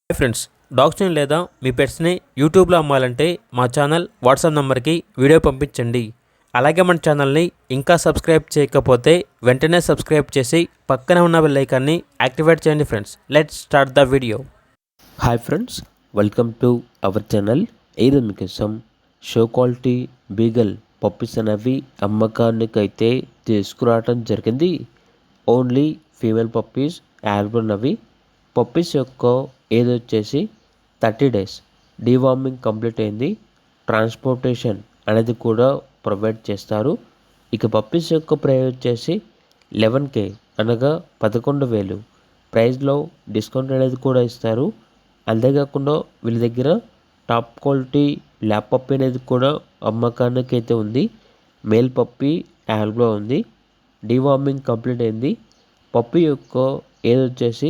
Hi friends, డాగ్స్ని లేదా మీ పెట్స్ని యూట్యూబ్లో అమ్మాలంటే మా ఛానల్ వాట్సాప్ నెంబర్కి వీడియో పంపించండి. అలాగే మన ఛానల్ని ఇంకా సబ్స్క్రైబ్ చేయకపోతే వెంటనే సబ్స్క్రైబ్ చేసి పక్కనే ఉన్న బెల్ ఐకాన్ని యాక్టివేట్ చేయండి. Friends, let's start the video. Hi friends, welcome to our channel. ఈరోజు మీకోసం షో క్వాలిటీ బీగల్ పప్పీస్ అనేవి అమ్మకానికైతే తీసుకురావడం జరిగింది. ఓన్లీ ఫీమేల్ పప్పీస్ అవైలబుల్ ఉన్నవి. పప్పీస్ యొక్క ఏజ్ వచ్చేసి 30 days. డీవార్మింగ్ కంప్లీట్ అయింది. ట్రాన్స్పోర్టేషన్ అనేది కూడా ప్రొవైడ్ చేస్తారు. ఇక పప్పీస్ యొక్క ప్రైస్ వచ్చేసి 11K అనగా 11,000. ప్రైస్లో డిస్కౌంట్ అనేది కూడా ఇస్తారు. అంతేకాకుండా వీళ్ళ దగ్గర టాప్ క్వాలిటీ ల్యాబ్ పప్పీ అనేది కూడా అమ్మకానికి అయితే ఉంది. మేల్ పప్పీ అవైలబుల్ ఉంది. డీవార్మింగ్ కంప్లీట్ అయింది. పప్పీ యొక్క ఏజ్ వచ్చేసి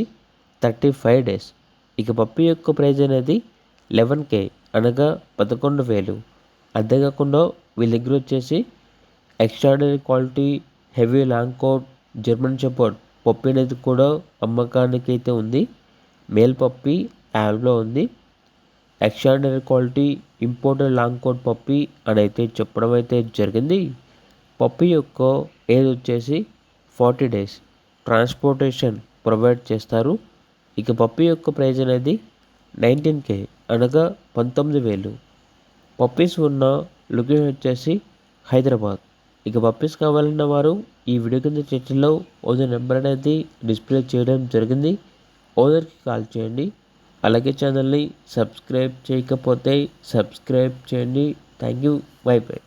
35 days. ఇక పప్పీ యొక్క ప్రైజ్ అనేది 11K అనగా 11,000. అంతేకాకుండా వీళ్ళ దగ్గర వచ్చేసి extraordinary quality heavy long coat German shepherd puppy అనేది కూడా అమ్మకానికి అయితే ఉంది. మేల్ పప్పీ అవైలబుల్ ఉంది. Extraordinary quality imported long coat puppy అని అయితే చెప్పడం అయితే జరిగింది. పప్పీ యొక్క ఏజ్ వచ్చేసి 40 days. ట్రాన్స్పోర్టేషన్ ప్రొవైడ్ చేస్తారు. ఇక పప్పీ యొక్క ప్రైజ్ అనేది 19K అనగా 19,000. పప్పీస్ ఉన్న లొకేషన్ వచ్చేసి హైదరాబాద్. ఇక పప్పీస్ కావాలన్న వారు ఈ వీడియో కింద చర్చలో ఓనర్ నెంబర్ అనేది డిస్ప్లే చేయడం జరిగింది. ఓనర్కి కాల్ చేయండి. అలాగే ఛానల్ని సబ్స్క్రైబ్ చేయకపోతే సబ్స్క్రైబ్ చేయండి. Thank you. By by.